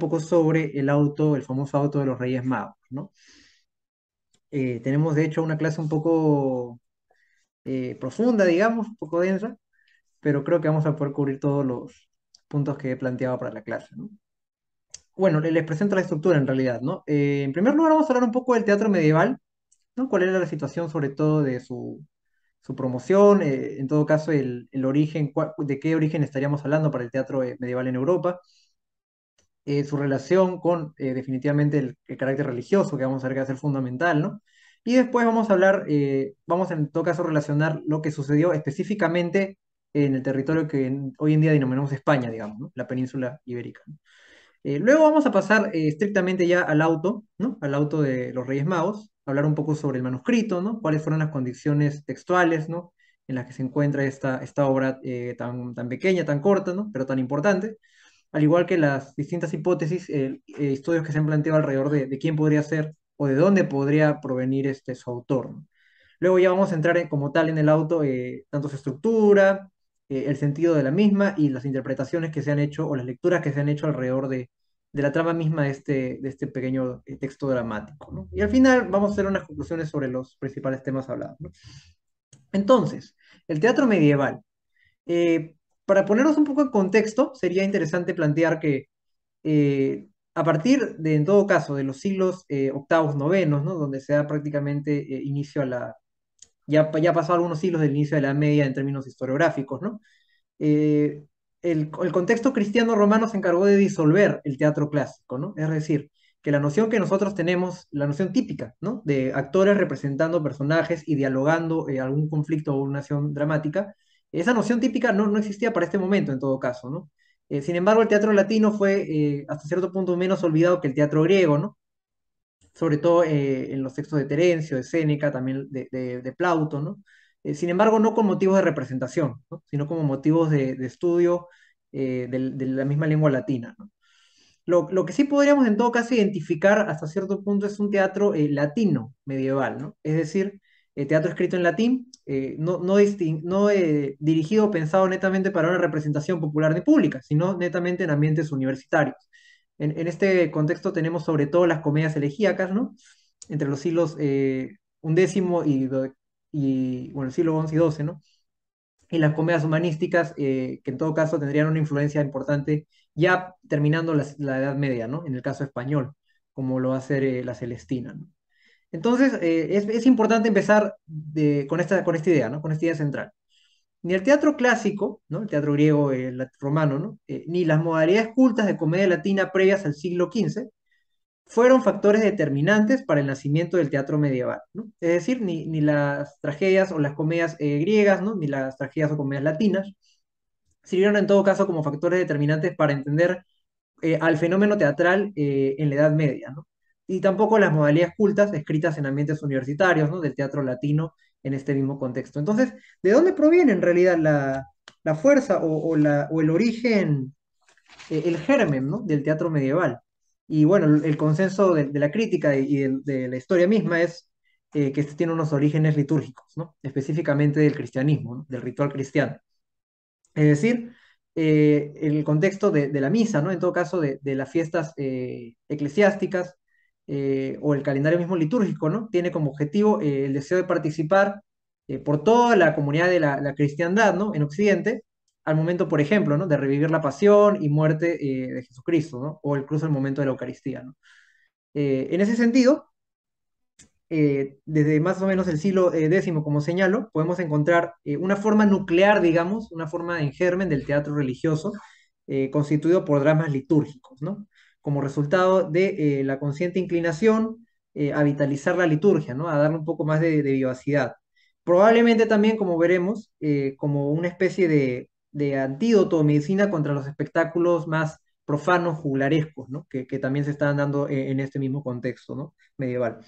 poco sobre el auto, el famoso auto de los Reyes Magos, ¿no? Tenemos de hecho una clase un poco profunda, digamos, un poco densa, pero creo que vamos a poder cubrir todos los puntos que he planteado para la clase, ¿no? Bueno, les presento la estructura en realidad, ¿no? En primer lugar vamos a hablar un poco del teatro medieval, ¿no? ¿Cuál era la situación sobre todo de su promoción? En todo caso, el origen, de qué origen estaríamos hablando para el teatro medieval en Europa, su relación con definitivamente el carácter religioso, que vamos a ver que va a ser fundamental, ¿no? Y después vamos a hablar, vamos en todo caso a relacionar lo que sucedió específicamente en el territorio que hoy en día denominamos España, digamos, ¿no? La península ibérica, ¿no? Luego vamos a pasar estrictamente ya al auto, ¿no? Al auto de los Reyes Magos, hablar un poco sobre el manuscrito, ¿no? Cuáles fueron las condiciones textuales, ¿no? En las que se encuentra esta obra tan pequeña, tan corta, ¿no? Pero tan importante, al igual que las distintas hipótesis, estudios que se han planteado alrededor de quién podría ser o de dónde podría provenir su autor, ¿no? Luego ya vamos a entrar como tal en el auto, tanto su estructura, el sentido de la misma y las interpretaciones que se han hecho o las lecturas que se han hecho alrededor de la trama misma de este pequeño texto dramático, ¿no? Y al final vamos a hacer unas conclusiones sobre los principales temas hablados, ¿no? Entonces, el teatro medieval. Eh, para ponernos un poco en contexto, sería interesante plantear que a partir de, en todo caso, de los siglos octavos, novenos, ¿no? Donde se da prácticamente inicio a ya pasado algunos siglos del inicio de la Edad Media en términos historiográficos, ¿no? Eh, el contexto cristiano romano se encargó de disolver el teatro clásico, ¿no? Es decir, que la noción que nosotros tenemos, la noción típica, ¿no? De actores representando personajes y dialogando algún conflicto o una acción dramática, esa noción típica no existía para este momento en todo caso, ¿no? Sin embargo, el teatro latino fue hasta cierto punto menos olvidado que el teatro griego, ¿no? Sobre todo en los textos de Terencio, de Séneca, también de Plauto, ¿no? Sin embargo, no con motivos de representación, ¿no? Sino como motivos de estudio de la misma lengua latina, ¿no? Lo que sí podríamos en todo caso identificar hasta cierto punto es un teatro latino medieval, ¿no? Es decir, teatro escrito en latín, no dirigido o pensado netamente para una representación popular ni pública, sino netamente en ambientes universitarios. En este contexto tenemos sobre todo las comedias elegíacas, ¿no? Entre los siglos undécimo bueno, el siglo XI y XII, ¿no? Y las comedias humanísticas, que en todo caso tendrían una influencia importante ya terminando la Edad Media, ¿no? En el caso español, como lo va a hacer la Celestina, ¿no? Entonces, es importante empezar con esta idea, ¿no? Con esta idea central. Ni el teatro clásico, ¿no? El teatro griego, romano, ¿no? Ni las modalidades cultas de comedia latina previas al siglo XV fueron factores determinantes para el nacimiento del teatro medieval, ¿no? Es decir, ni las tragedias o las comedias griegas, ¿no? Ni las tragedias o comedias latinas sirvieron en todo caso como factores determinantes para entender al fenómeno teatral en la Edad Media, ¿no? Y tampoco las modalidades cultas escritas en ambientes universitarios, ¿no? Del teatro latino en este mismo contexto. Entonces, ¿de dónde proviene en realidad la fuerza o el origen, el germen, ¿no? Del teatro medieval? Y bueno, el consenso de la crítica y de la historia misma es que este tiene unos orígenes litúrgicos, ¿no? Específicamente del cristianismo, ¿no? Del ritual cristiano. Es decir, el contexto de la misa, ¿no? En todo caso, de las fiestas eclesiásticas o el calendario mismo litúrgico, ¿no? Tiene como objetivo el deseo de participar por toda la comunidad de la cristiandad, ¿no? En Occidente, al momento, por ejemplo, ¿no? De revivir la pasión y muerte de Jesucristo, ¿no? O incluso el momento de la Eucaristía, ¿no? En ese sentido, desde más o menos el siglo X, como señalo, podemos encontrar una forma nuclear, digamos, una forma en germen del teatro religioso, constituido por dramas litúrgicos, ¿no? Como resultado de la consciente inclinación a vitalizar la liturgia, ¿no? A darle un poco más de vivacidad. Probablemente también, como veremos, como una especie de antídoto o medicina contra los espectáculos más profanos, juglarescos, ¿no? Que también se estaban dando en este mismo contexto, ¿no? Medieval.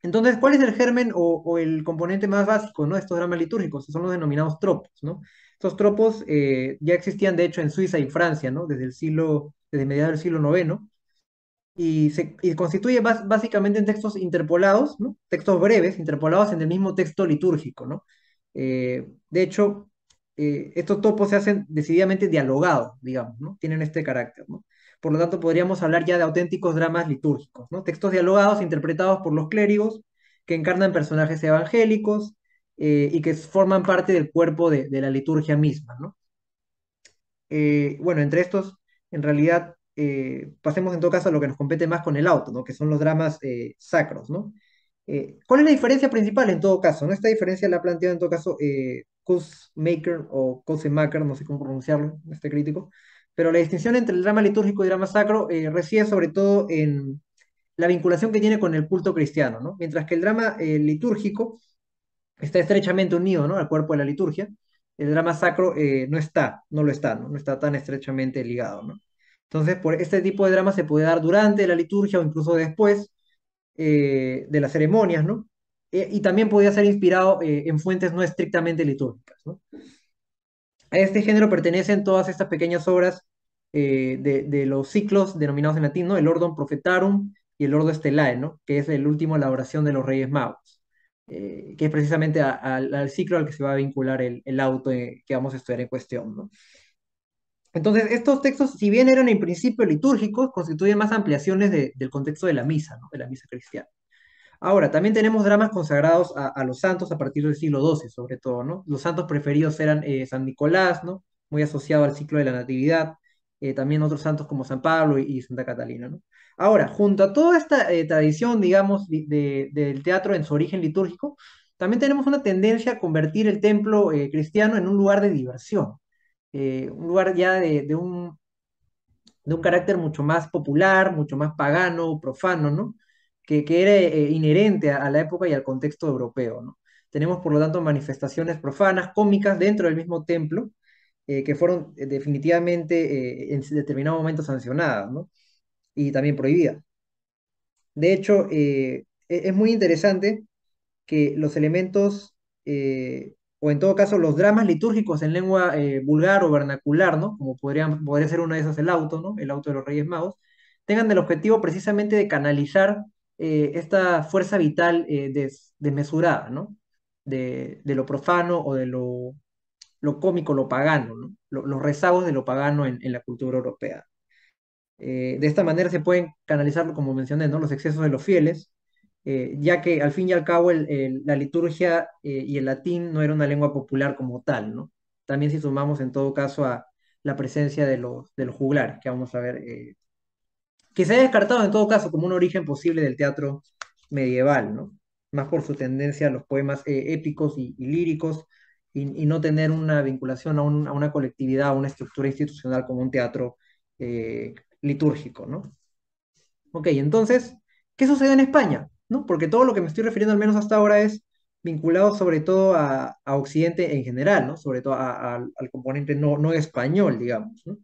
Entonces, ¿cuál es el germen o el componente más básico, ¿no? De estos dramas litúrgicos? Son los denominados tropos, ¿no? Estos tropos ya existían, de hecho, en Suiza y Francia, ¿no? Desde mediados del siglo IX, y constituye básicamente en textos interpolados, ¿no? Textos breves, interpolados en el mismo texto litúrgico, ¿no? De hecho, estos topos se hacen decididamente dialogados, digamos, ¿no? Tienen este carácter, ¿no? Por lo tanto, podríamos hablar ya de auténticos dramas litúrgicos, ¿no? Textos dialogados interpretados por los clérigos que encarnan personajes evangélicos y que forman parte del cuerpo de la liturgia misma, ¿no? Bueno, entre estos, en realidad, pasemos en todo caso a lo que nos compete más con el auto, ¿no? Que son los dramas sacros, ¿no? ¿Cuál es la diferencia principal en todo caso? ¿No? Esta diferencia la ha planteado en todo caso Coussemaker o Coussemaker, no sé cómo pronunciarlo, este crítico, pero la distinción entre el drama litúrgico y drama sacro reside sobre todo en la vinculación que tiene con el culto cristiano, ¿no? Mientras que el drama litúrgico está estrechamente unido, ¿no? Al cuerpo de la liturgia. El drama sacro no lo está, ¿no? No está tan estrechamente ligado, ¿no? Entonces, por este tipo de drama se puede dar durante la liturgia o incluso después de las ceremonias, ¿no? Y también podía ser inspirado en fuentes no estrictamente litúrgicas, ¿no? A este género pertenecen todas estas pequeñas obras de los ciclos denominados en latín, ¿no? El Ordum Prophetarum y el Ordo Stellae, ¿no? Que es el último, la oración de los Reyes Magos, que es precisamente al ciclo al que se va a vincular el auto que vamos a estudiar en cuestión, ¿no? Entonces, estos textos, si bien eran en principio litúrgicos, constituyen más ampliaciones del contexto de la misa, ¿no? De la misa cristiana. Ahora, también tenemos dramas consagrados a los santos a partir del siglo XII, sobre todo, ¿no? Los santos preferidos eran San Nicolás, ¿no? Muy asociado al ciclo de la Natividad, también otros santos como San Pablo y Santa Catalina, ¿no? Ahora, junto a toda esta tradición, digamos, del teatro en su origen litúrgico, también tenemos una tendencia a convertir el templo cristiano en un lugar de diversión, un lugar ya de un carácter mucho más popular, mucho más pagano, profano, ¿no? Que era inherente a la época y al contexto europeo, ¿no? Tenemos, por lo tanto, manifestaciones profanas, cómicas dentro del mismo templo, que fueron definitivamente en determinado momento sancionadas, ¿no? Y también prohibidas. De hecho, es muy interesante que los elementos, o en todo caso los dramas litúrgicos en lengua vulgar o vernacular, ¿no? Como podría ser uno de esos el auto, ¿no? El auto de los Reyes Magos, tengan el objetivo precisamente de canalizar esta fuerza vital desmesurada, ¿no? De lo profano o de lo cómico, lo pagano, ¿no? Los rezagos de lo pagano en la cultura europea. De esta manera se pueden canalizar, como mencioné, ¿no? Los excesos de los fieles, ya que al fin y al cabo la liturgia y el latín no era una lengua popular como tal, ¿no? También si sumamos en todo caso a la presencia de los juglares, que vamos a ver, que se ha descartado en todo caso como un origen posible del teatro medieval, ¿no? Más por su tendencia a los poemas épicos y líricos y no tener una vinculación a una colectividad, a una estructura institucional como un teatro litúrgico, ¿no? Ok, entonces, ¿qué sucede en España? ¿No? Porque todo lo que me estoy refiriendo, al menos hasta ahora, es vinculado sobre todo a Occidente en general, ¿no? Sobre todo al componente no español, digamos, ¿no?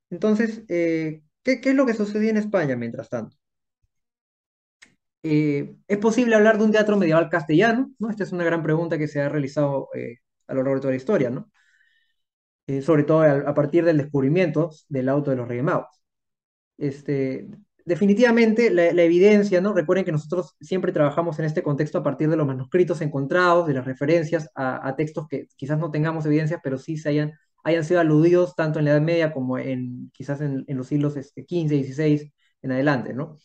Entonces, ¿qué es lo que sucedía en España mientras tanto? ¿Es posible hablar de un teatro medieval castellano? ¿No? Esta es una gran pregunta que se ha realizado a lo largo de toda la historia, ¿no? Sobre todo a partir del descubrimiento del auto de los Reyes Magos. Este, definitivamente la evidencia, ¿no? Recuerden que nosotros siempre trabajamos en este contexto a partir de los manuscritos encontrados, de las referencias a textos que quizás no tengamos evidencias, pero sí hayan sido aludidos tanto en la Edad Media como quizás en los siglos XV, XVI en adelante, ¿no?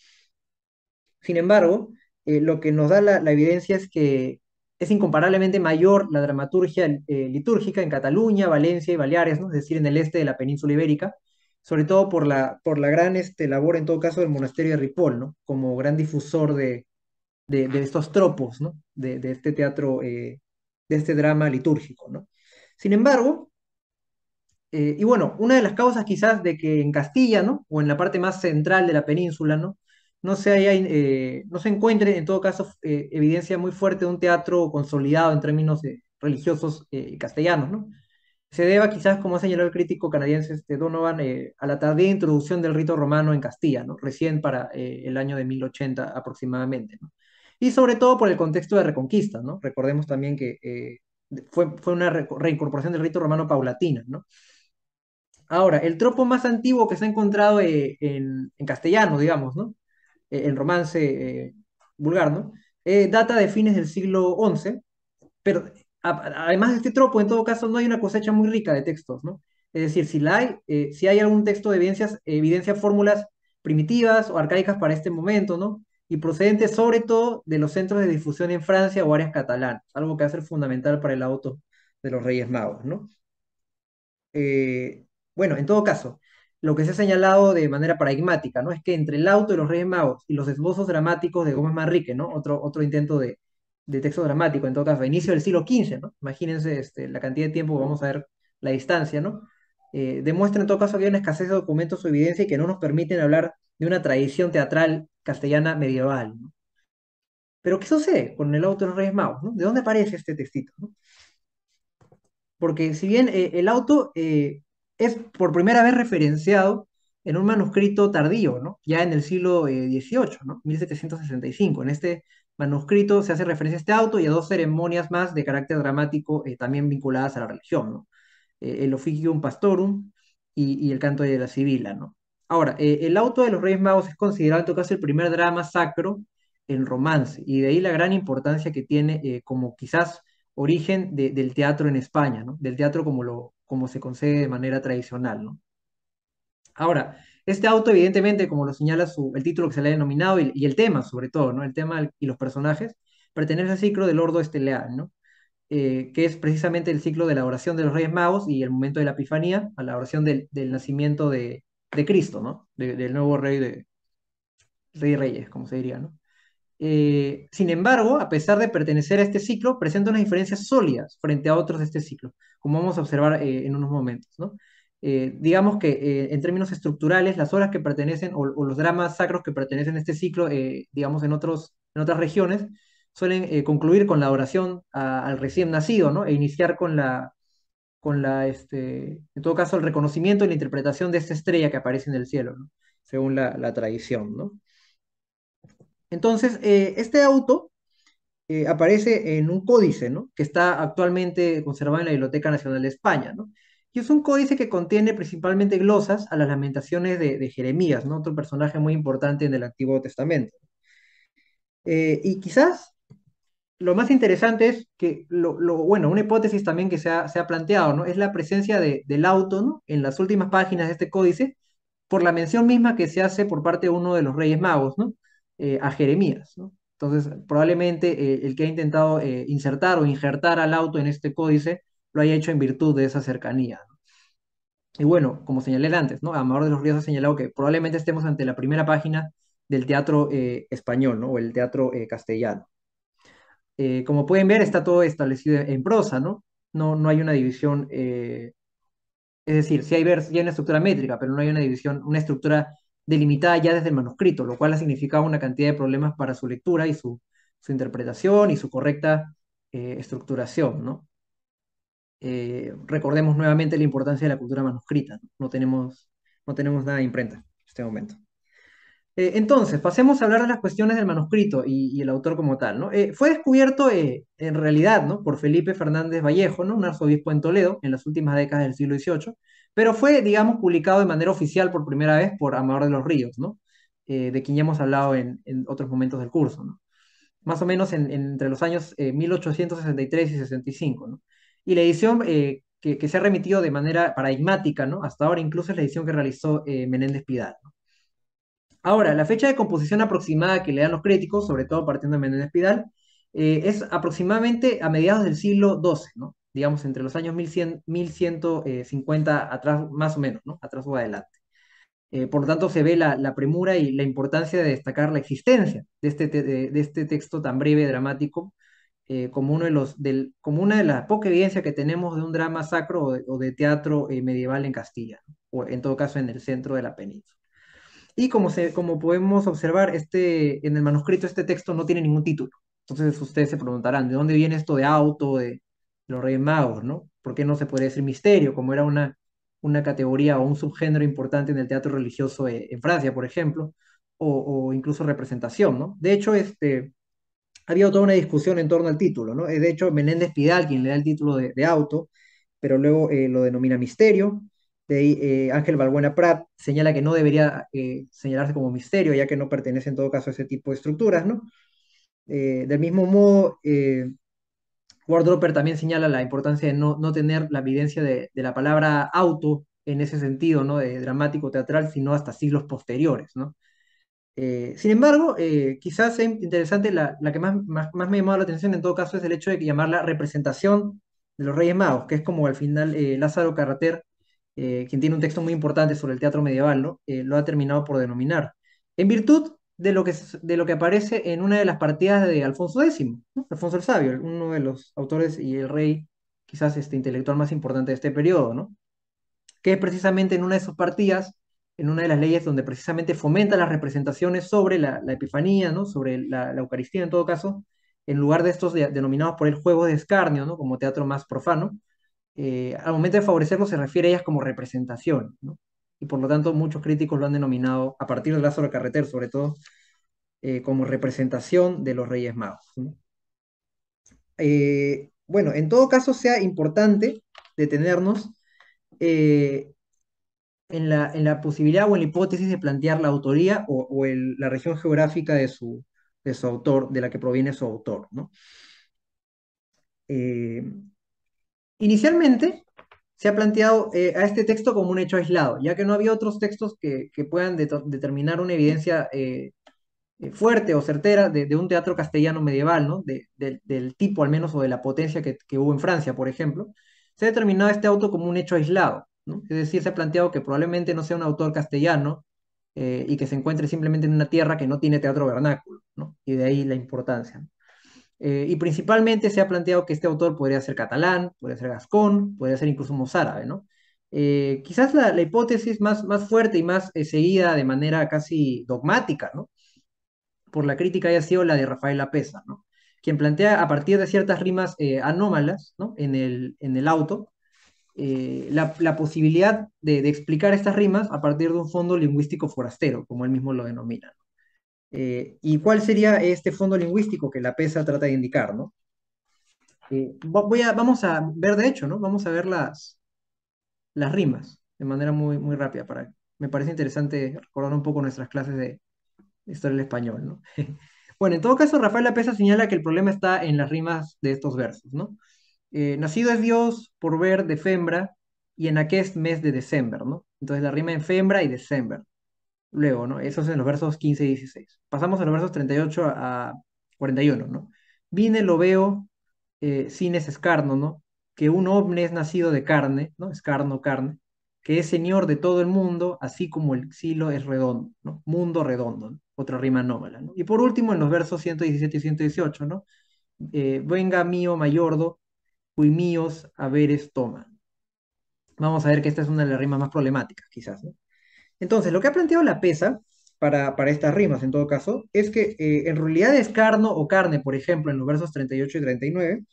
Sin embargo, lo que nos da la evidencia es que es incomparablemente mayor la dramaturgia litúrgica en Cataluña, Valencia y Baleares, ¿no? Es decir, en el este de la península ibérica, sobre todo por la gran labor, en todo caso, del monasterio de Ripoll, ¿no? Como gran difusor de estos tropos, ¿no? De este teatro, de este drama litúrgico, ¿no? Sin embargo, y bueno, una de las causas quizás de que en Castilla, ¿no? O en la parte más central de la península, ¿no? No se encuentre, en todo caso, evidencia muy fuerte de un teatro consolidado en términos religiosos castellanos, ¿no? Se deba quizás, como ha señalado el crítico canadiense Donovan, a la tardía introducción del rito romano en Castilla, ¿no? Recién para el año de 1080 aproximadamente, ¿no? Y sobre todo por el contexto de Reconquista, ¿no? Recordemos también que fue una reincorporación del rito romano paulatina, ¿no? Ahora, el tropo más antiguo que se ha encontrado en castellano, digamos, ¿no? En romance vulgar, ¿no? Data de fines del siglo XI, pero además de este tropo, en todo caso, no hay una cosecha muy rica de textos, ¿no? Es decir, si hay algún texto de evidencia fórmulas primitivas o arcaicas para este momento, ¿no? Y procedentes sobre todo de los centros de difusión en Francia o áreas catalanas, algo que va a ser fundamental para el auto de los Reyes Magos, ¿no? Bueno, en todo caso, lo que se ha señalado de manera paradigmática, ¿no? Es que entre el auto de los Reyes Magos y los esbozos dramáticos de Gómez Manrique, ¿no? Otro intento de texto dramático, en todo caso, a inicio del siglo XV, ¿no? Imagínense la cantidad de tiempo que vamos a ver la distancia, ¿no? Demuestra en todo caso que hay una escasez de documentos o evidencia y que no nos permiten hablar de una tradición teatral castellana medieval, ¿no? Pero ¿qué sucede con el auto de los Reyes Magos, ¿no? ¿De dónde aparece este textito, ¿no? Porque si bien el auto es por primera vez referenciado en un manuscrito tardío, ¿no? Ya en el siglo XVIII, ¿no? 1765. En este manuscrito se hace referencia a este auto y a dos ceremonias más de carácter dramático también vinculadas a la religión, ¿no? El Officium Pastorum y el canto de la Sibila, ¿no? Ahora, el auto de los Reyes Magos es considerado en todo caso el primer drama sacro en romance, y de ahí la gran importancia que tiene como quizás origen del teatro en España, ¿no? Del teatro como se concede de manera tradicional, ¿no? Ahora, este auto, evidentemente, como lo señala el título que se le ha denominado y el tema, sobre todo, ¿no? El tema y los personajes, pertenece al ciclo del Ordo Estelae, ¿no? Que es precisamente el ciclo de la oración de los Reyes Magos y el momento de la Epifanía, a la oración del nacimiento de Cristo, ¿no? Del nuevo rey de Reyes, como se diría, ¿no? Sin embargo, a pesar de pertenecer a este ciclo, presenta unas diferencias sólidas frente a otros de este ciclo, como vamos a observar en unos momentos, ¿no? Digamos que en términos estructurales, las obras que pertenecen o los dramas sacros que pertenecen a este ciclo, digamos en otras regiones, suelen concluir con la oración al recién nacido, ¿no? E iniciar en todo caso, el reconocimiento y la interpretación de esta estrella que aparece en el cielo, ¿no? Según la tradición, ¿no? Entonces, este auto aparece en un códice, ¿no? Que está actualmente conservado en la Biblioteca Nacional de España, ¿no? Y es un códice que contiene principalmente glosas a las lamentaciones de Jeremías, ¿no? Otro personaje muy importante en el Antiguo Testamento. Y quizás lo más interesante es que, bueno, una hipótesis también que se ha planteado, ¿no? Es la presencia del auto, ¿no? En las últimas páginas de este códice, por la mención misma que se hace por parte de uno de los Reyes Magos, ¿no? A Jeremías, ¿no? Entonces, probablemente el que ha intentado insertar o injertar al auto en este códice lo haya hecho en virtud de esa cercanía, ¿no? Y bueno, como señalé antes, ¿no? Amador de los Ríos ha señalado que probablemente estemos ante la primera página del teatro español, ¿no? O el teatro castellano. Como pueden ver, está todo establecido en prosa, ¿no? No hay una división, es decir, sí hay una estructura métrica, pero no hay una división, una estructura delimitada ya desde el manuscrito, lo cual ha significado una cantidad de problemas para su lectura y su interpretación y su correcta estructuración, ¿no? Recordemos nuevamente la importancia de la cultura manuscrita, ¿no? No tenemos nada de imprenta en este momento. Entonces, pasemos a hablar de las cuestiones del manuscrito y el autor como tal, ¿no? Fue descubierto en realidad, ¿no? Por Felipe Fernández Vallejo, ¿no? Un arzobispo en Toledo en las últimas décadas del siglo XVIII, pero fue, digamos, publicado de manera oficial por primera vez por Amador de los Ríos, ¿no? De quien ya hemos hablado en otros momentos del curso, ¿no? Más o menos entre los años 1863 y 65, ¿no? Y la edición que se ha remitido de manera paradigmática, ¿no? Hasta ahora incluso es la edición que realizó Menéndez Pidal, ¿no? Ahora, la fecha de composición aproximada que le dan los críticos, sobre todo partiendo de Menéndez Pidal, es aproximadamente a mediados del siglo XII, ¿no? Digamos, entre los años 1100, 1150 atrás, más o menos, ¿no? Atrás o adelante. Por lo tanto, se ve la premura y la importancia de destacar la existencia de este texto tan breve, dramático, como, como una de las poca evidencia que tenemos de un drama sacro o de teatro medieval en Castilla, ¿no? O en todo caso en el centro de la península. Y como podemos observar, en el manuscrito este texto no tiene ningún título. Entonces ustedes se preguntarán, ¿de dónde viene esto de auto, de los Reyes Magos, ¿no? ¿Por qué no se puede decir misterio, como era una categoría o un subgénero importante en el teatro religioso en Francia, por ejemplo, o incluso representación, ¿no? De hecho, ha habido toda una discusión en torno al título, ¿no? De hecho, Menéndez Pidal, quien le da el título de auto, pero luego lo denomina misterio. De ahí, Ángel Balbuena Prat señala que no debería señalarse como misterio, ya que no pertenece en todo caso a ese tipo de estructuras, ¿no? Del mismo modo, Wardroper también señala la importancia de no tener la evidencia de la palabra auto en ese sentido, ¿no? De dramático teatral, sino hasta siglos posteriores, ¿no? Sin embargo, quizás sea interesante, la que más me ha llamado la atención en todo caso es el hecho de que llamarla representación de los Reyes Magos, que es como al final Lázaro Carrater, quien tiene un texto muy importante sobre el teatro medieval, ¿no? Lo ha terminado por denominar, en virtud de lo que aparece en una de las partidas de Alfonso X, ¿no? Alfonso el Sabio, uno de los autores y el rey quizás intelectual más importante de este periodo, ¿no? Que es precisamente en una de sus partidas, en una de las leyes donde precisamente fomenta las representaciones sobre la Epifanía, ¿no? Sobre la Eucaristía en todo caso, en lugar de estos denominados por el juego de escarnio, ¿no? Como teatro más profano, al momento de favorecerlo se refiere a ellas como representación, ¿no? Y por lo tanto muchos críticos lo han denominado, a partir de Lázaro Carreter sobre todo, como representación de los Reyes Magos, ¿no? Bueno, en todo caso sea importante detenernos eh, en la posibilidad o en la hipótesis de plantear la autoría o la región geográfica de su autor, de la que proviene su autor, ¿no? Eh, Inicialmente se ha planteado a este texto como un hecho aislado, ya que no había otros textos que puedan determinar una evidencia fuerte o certera de un teatro castellano medieval, ¿no? Del tipo al menos o de la potencia que hubo en Francia, por ejemplo. Se ha determinado este auto como un hecho aislado, ¿no? Es decir, se ha planteado que probablemente no sea un autor castellano y que se encuentre simplemente en una tierra que no tiene teatro vernáculo, ¿no? Y de ahí la importancia, ¿no? Y principalmente se ha planteado que este autor podría ser catalán, podría ser gascón, podría ser incluso mozárabe, ¿no? Quizás la hipótesis más fuerte y más seguida de manera casi dogmática, ¿no? Por la crítica haya sido la de Rafael Lapesa, ¿no? Quien plantea a partir de ciertas rimas anómalas, ¿no? En el auto, la posibilidad de explicar estas rimas a partir de un fondo lingüístico forastero, como él mismo lo denomina. ¿Y cuál sería este fondo lingüístico que Lapesa trata de indicar, ¿no? Vamos a ver, de hecho, ¿no? Vamos a ver las rimas de manera muy rápida. Me parece interesante recordar un poco nuestras clases de historia del español, ¿no? Bueno, en todo caso, Rafael Lapesa señala que el problema está en las rimas de estos versos, ¿no? Nacido es Dios por ver de fembra y en aquest mes de december, ¿no? Entonces la rima en fembra y december. Luego, ¿no? Eso es en los versos 15 y 16. Pasamos a los versos 38 a 41, ¿no? Vine, lo veo, sin es escarno, ¿no? Que un ovne es nacido de carne, ¿no? Escarno, carne, que es señor de todo el mundo, así como el silo es redondo, ¿no? Mundo redondo, ¿no? Otra rima anómala, ¿no? Y por último, en los versos 117 y 118, ¿no? Venga mío mayordo, cui míos haberes toma. Vamos a ver que esta es una de las rimas más problemáticas, quizás, ¿no? Entonces, lo que ha planteado la PESA para estas rimas, en todo caso, es que en realidad escarno o carne, por ejemplo, en los versos 38 y 39,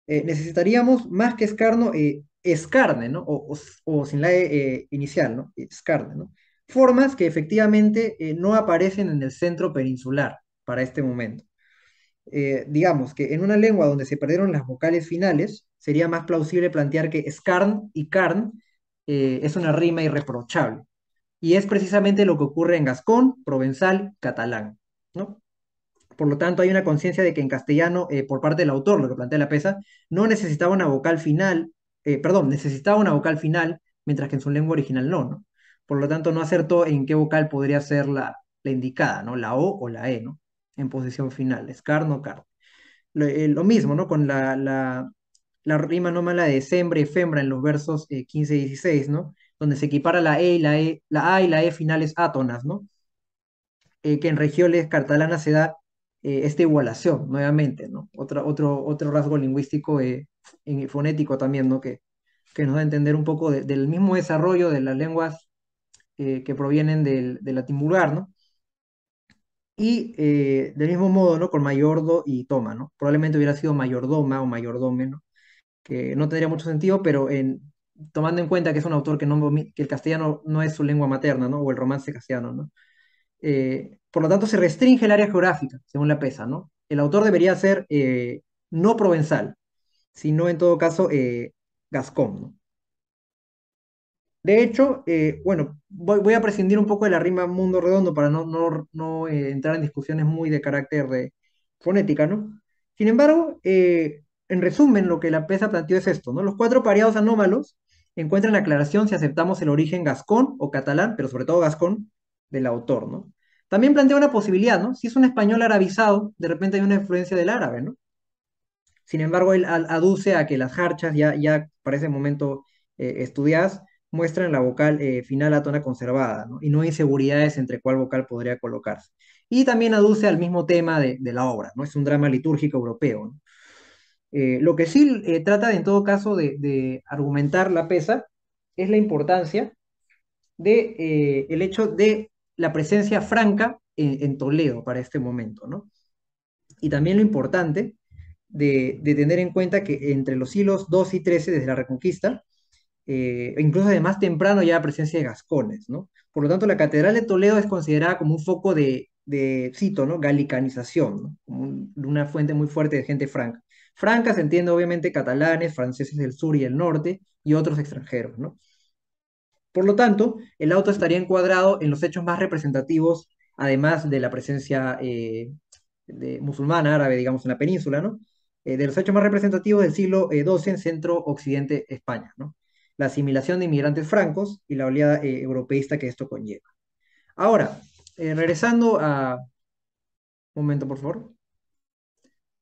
necesitaríamos más que escarno, escarne, ¿no? O sin la inicial, ¿no? Escarne, ¿no? Formas que efectivamente no aparecen en el centro peninsular para este momento. Digamos que en una lengua donde se perdieron las vocales finales, sería más plausible plantear que scarn y carn es una rima irreprochable. Y es precisamente lo que ocurre en gascón, provenzal, catalán, ¿no? Por lo tanto, hay una conciencia de que en castellano, por parte del autor, lo que plantea la pesa, no necesitaba una vocal final, perdón, necesitaba una vocal final, mientras que en su lengua original no, ¿no? Por lo tanto, no acertó en qué vocal podría ser la indicada, ¿no? La O la E, ¿no? En posición final, escarno, carno. Lo mismo, ¿no? Con la rima anómala de sembre y fembra en los versos 15 y 16, ¿no? Donde se equipara la A y la E finales átonas, ¿no? Que en regiones catalanas se da esta igualación, nuevamente, ¿no? Otro rasgo lingüístico fonético también, ¿no? Que nos da a entender un poco del mismo desarrollo de las lenguas que provienen del latín vulgar, ¿no? Y del mismo modo, ¿no? Con mayordo y toma, ¿no? Probablemente hubiera sido mayordoma o mayordome, ¿no? Que no tendría mucho sentido, pero tomando en cuenta que es un autor que el castellano no es su lengua materna, ¿no? O el romance castellano, ¿no? Por lo tanto, se restringe el área geográfica, según la PESA, ¿no? El autor debería ser no provenzal, sino en todo caso gascón, ¿no? De hecho, bueno, voy a prescindir un poco de la rima mundo redondo para no entrar en discusiones muy de carácter de fonética, ¿no? Sin embargo, en resumen, lo que la PESA planteó es esto, ¿no? Los cuatro pareados anómalos encuentran aclaración si aceptamos el origen gascón o catalán, pero sobre todo gascón, del autor, ¿no? También plantea una posibilidad, ¿no? Si es un español arabizado, de repente hay una influencia del árabe, ¿no? Sin embargo, él aduce a que las jarchas, ya para ese momento estudiadas, muestran la vocal final atona conservada, ¿no? Y no hay inseguridades entre cuál vocal podría colocarse. Y también aduce al mismo tema de la obra, ¿no? Es un drama litúrgico europeo, ¿no? Lo que sí trata, en todo caso, de argumentar la PESA es la importancia de el hecho de la presencia franca en Toledo para este momento, ¿no? Y también lo importante de tener en cuenta que entre los siglos II y XIII, desde la Reconquista, incluso de más temprano ya la presencia de gascones, ¿no? Por lo tanto, la Catedral de Toledo es considerada como un foco cito, ¿no? Galicanización, ¿no? Como una fuente muy fuerte de gente franca. Franca se entiende obviamente catalanes, franceses del sur y el norte y otros extranjeros, ¿no? Por lo tanto, el auto estaría encuadrado en los hechos más representativos, además de la presencia musulmana, árabe, digamos, en la península, ¿no? De los hechos más representativos del siglo XII en centro-occidente España, ¿no? La asimilación de inmigrantes francos y la oleada europeísta que esto conlleva. Ahora, regresando a... Un momento, por favor.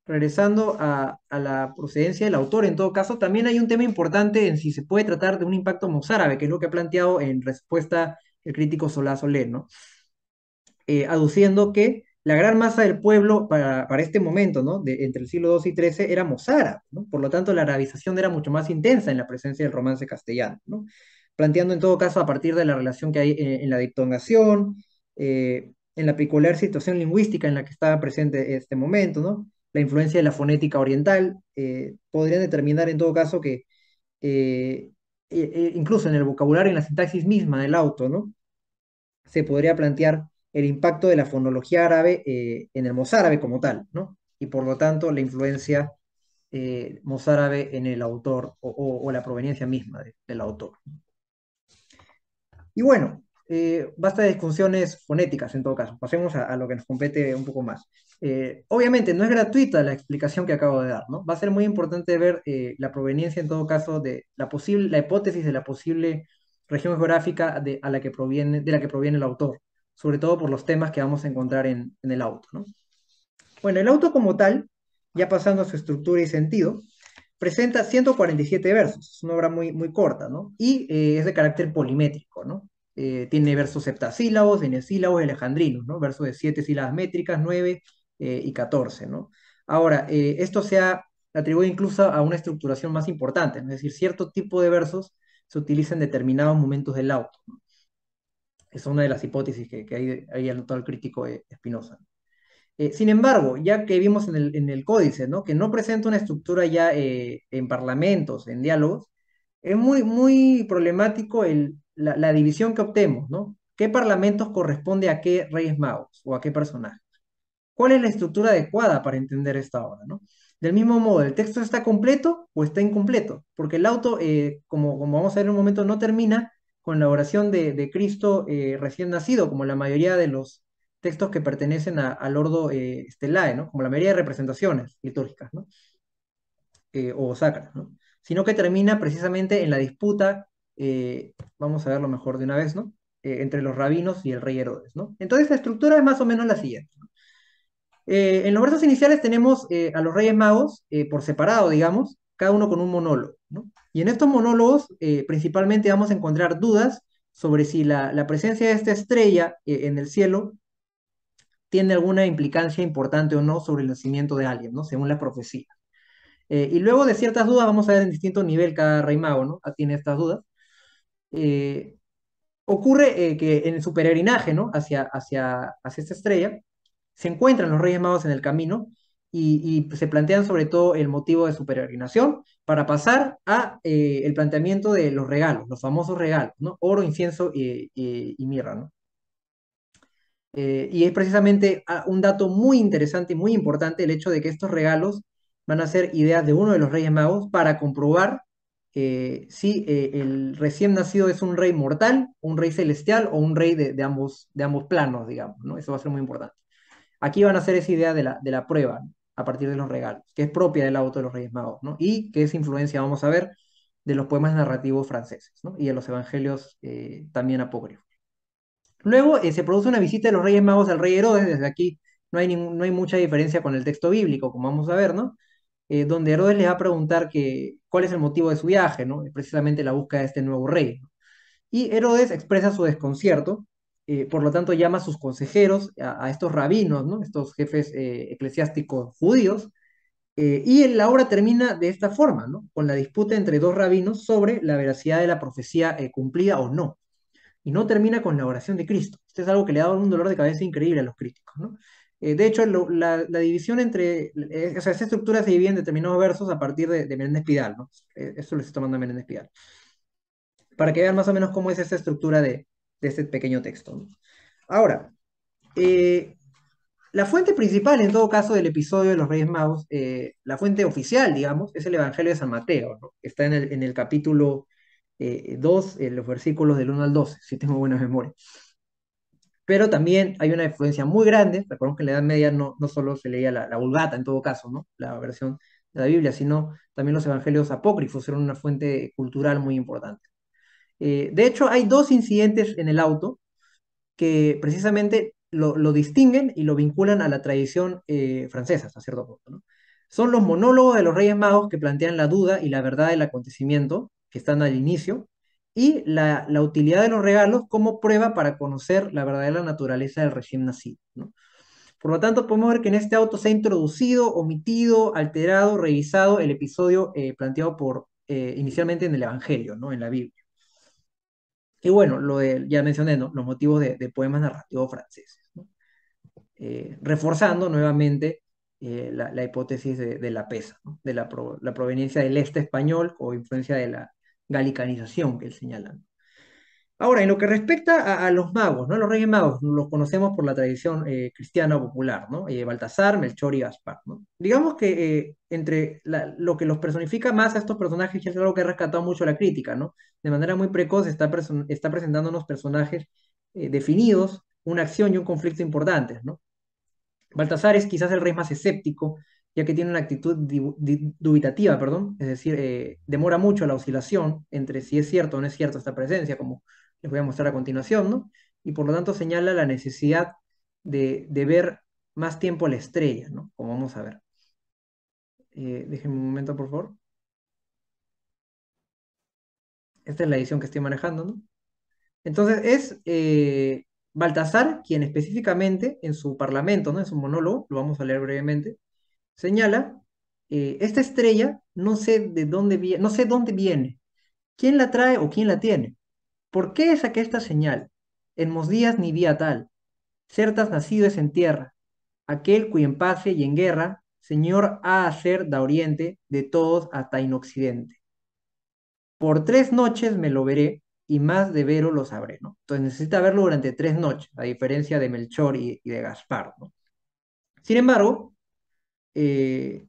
Regresando a la procedencia del autor, en todo caso, también hay un tema importante en si se puede tratar de un impacto mozárabe, que es lo que ha planteado en respuesta el crítico Solá Soler, ¿no? Aduciendo que la gran masa del pueblo para este momento, ¿no? Entre el siglo II y XIII era mozárabe, ¿no? Por lo tanto, la arabización era mucho más intensa en la presencia del romance castellano, ¿no? Planteando en todo caso a partir de la relación que hay en la diptongación, en la peculiar situación lingüística en la que estaba presente este momento, ¿no? La influencia de la fonética oriental, podrían determinar en todo caso que incluso en el vocabulario y en la sintaxis misma del auto, ¿no? Se podría plantear el impacto de la fonología árabe en el mozárabe como tal, ¿no? Y por lo tanto la influencia mozárabe en el autor o la proveniencia misma del autor. Y bueno, basta de discusiones fonéticas en todo caso. Pasemos a lo que nos compete un poco más. Obviamente no es gratuita la explicación que acabo de dar, ¿no? Va a ser muy importante ver la proveniencia en todo caso de la hipótesis de la posible región geográfica de la que proviene el autor, sobre todo por los temas que vamos a encontrar en el auto, ¿no? Bueno, el auto como tal, ya pasando a su estructura y sentido, presenta 147 versos, es una obra muy corta, ¿no? Y es de carácter polimétrico, ¿no? Tiene versos septasílabos, enesílabos y alejandrinos, ¿no? Versos de 7 sílabas métricas, 9 y 14, ¿no? Ahora, esto se ha atribuido incluso a una estructuración más importante, ¿no? Es decir, cierto tipo de versos se utilizan en determinados momentos del auto, ¿no? Es una de las hipótesis que ahí anotado el crítico Spinoza. Sin embargo, ya que vimos en el códice, ¿no? Que no presenta una estructura ya en parlamentos, en diálogos, es muy problemático la división que obtenemos, ¿no? ¿Qué parlamentos corresponde a qué reyes magos o a qué personajes? ¿Cuál es la estructura adecuada para entender esta obra, ¿no? Del mismo modo, ¿el texto está completo o está incompleto? Porque el auto, como vamos a ver en un momento, no termina con la oración de Cristo recién nacido, como la mayoría de los textos que pertenecen al ordo stelae, ¿no? Como la mayoría de representaciones litúrgicas, ¿no? O sacras, ¿no? Sino que termina precisamente en la disputa, vamos a verlo mejor de una vez, ¿no? Entre los rabinos y el rey Herodes, ¿no? Entonces la estructura es más o menos la siguiente. En los versos iniciales tenemos a los Reyes Magos por separado, digamos, cada uno con un monólogo, ¿no? Y en estos monólogos principalmente vamos a encontrar dudas sobre si la presencia de esta estrella en el cielo tiene alguna implicancia importante o no sobre el nacimiento de alguien, ¿no? Según la profecía. Y luego de ciertas dudas, vamos a ver en distinto nivel cada rey mago, ¿no? Tiene estas dudas. Eh, Ocurre que en su peregrinaje, ¿no? Hacia esta estrella, se encuentran los Reyes Magos en el camino y se plantean sobre todo el motivo de su peregrinación para pasar a el planteamiento de los regalos, los famosos regalos, ¿no? Oro, incienso y mirra, ¿no? Y es precisamente un dato muy interesante y muy importante el hecho de que estos regalos van a ser ideas de uno de los Reyes Magos para comprobar si el recién nacido es un rey mortal, un rey celestial o un rey de ambos planos, digamos, ¿no? Eso va a ser muy importante. Aquí van a hacer esa idea de la prueba, ¿no? a partir de los regalos, que es propia del auto de los Reyes Magos, ¿no? Y que es influencia, vamos a ver, de los poemas narrativos franceses, ¿no? Y de los evangelios también apócrifos. Luego se produce una visita de los Reyes Magos al rey Herodes. Desde aquí no hay mucha diferencia con el texto bíblico, como vamos a ver, ¿no? Donde Herodes les va a preguntar cuál es el motivo de su viaje, ¿no? Precisamente la búsqueda de este nuevo rey, ¿no? Y Herodes expresa su desconcierto, por lo tanto llama a sus consejeros, a estos rabinos, ¿no? Estos jefes eclesiásticos judíos, y la obra termina de esta forma, ¿no? Con la disputa entre dos rabinos sobre la veracidad de la profecía cumplida o no. Y no termina con la oración de Cristo. Esto es algo que le ha dado un dolor de cabeza increíble a los críticos, ¿no? De hecho, la división entre, o sea, esta estructura se divide en determinados versos a partir de Menéndez Pidal, ¿no? Esto lo estoy tomando de Menéndez Pidal, para que vean más o menos cómo es esta estructura de este pequeño texto, ¿no? Ahora, eh, la fuente principal, en todo caso, del episodio de los Reyes Magos, la fuente oficial, digamos, es el Evangelio de San Mateo, ¿no? Está en el capítulo 2, en los versículos del 1 al 12, si tengo buena memoria. Pero también hay una influencia muy grande. Recordemos que en la Edad Media no solo se leía la Vulgata, en todo caso, ¿no? La versión de la Biblia, sino también los evangelios apócrifos eran una fuente cultural muy importante. De hecho, hay dos incidentes en el auto que precisamente lo distinguen y lo vinculan a la tradición francesa, hasta cierto punto, ¿no? Son los monólogos de los Reyes Magos que plantean la duda y la verdad del acontecimiento, que están al inicio, y la utilidad de los regalos como prueba para conocer la verdadera naturaleza del recién nacido, ¿no? Por lo tanto, podemos ver que en este auto se ha introducido, omitido, alterado, revisado el episodio planteado inicialmente en el Evangelio, ¿no? En la Biblia. Y bueno, ya mencioné, ¿no? Los motivos de poemas narrativos franceses, ¿no? Reforzando nuevamente la hipótesis de la pesa, ¿no? De la proveniencia del este español o influencia de la galicanización que él señala, ¿no? Ahora, en lo que respecta a los magos, ¿no? Los Reyes Magos los conocemos por la tradición cristiana popular, ¿no? Baltasar, Melchor y Gaspar, ¿no? Digamos que entre lo que los personifica más a estos personajes, que es algo que ha rescatado mucho la crítica, ¿no? De manera muy precoz está presentando unos personajes definidos, una acción y un conflicto importantes, ¿no? Baltasar es quizás el rey más escéptico, ya que tiene una actitud dubitativa, perdón, es decir, demora mucho la oscilación entre si es cierto o no es cierto esta presencia, como les voy a mostrar a continuación, ¿no? Y por lo tanto señala la necesidad de ver más tiempo la estrella, ¿no? Como vamos a ver. Déjenme un momento, por favor. Esta es la edición que estoy manejando, ¿no? Entonces es Baltasar quien específicamente en su parlamento, ¿no? En su monólogo, lo vamos a leer brevemente, señala, esta estrella no sé de dónde viene, no sé dónde viene, quién la trae o quién la tiene. ¿Por qué es aquesta señal? En mos días ni día tal, certas nacido es en tierra, aquel cuyo en paz y en guerra, señor ha a ser da oriente, de todos hasta en occidente. Por 3 noches me lo veré, y más de vero lo sabré, ¿no? Entonces necesita verlo durante 3 noches, a diferencia de Melchor y de Gaspar, ¿no? Sin embargo, eh,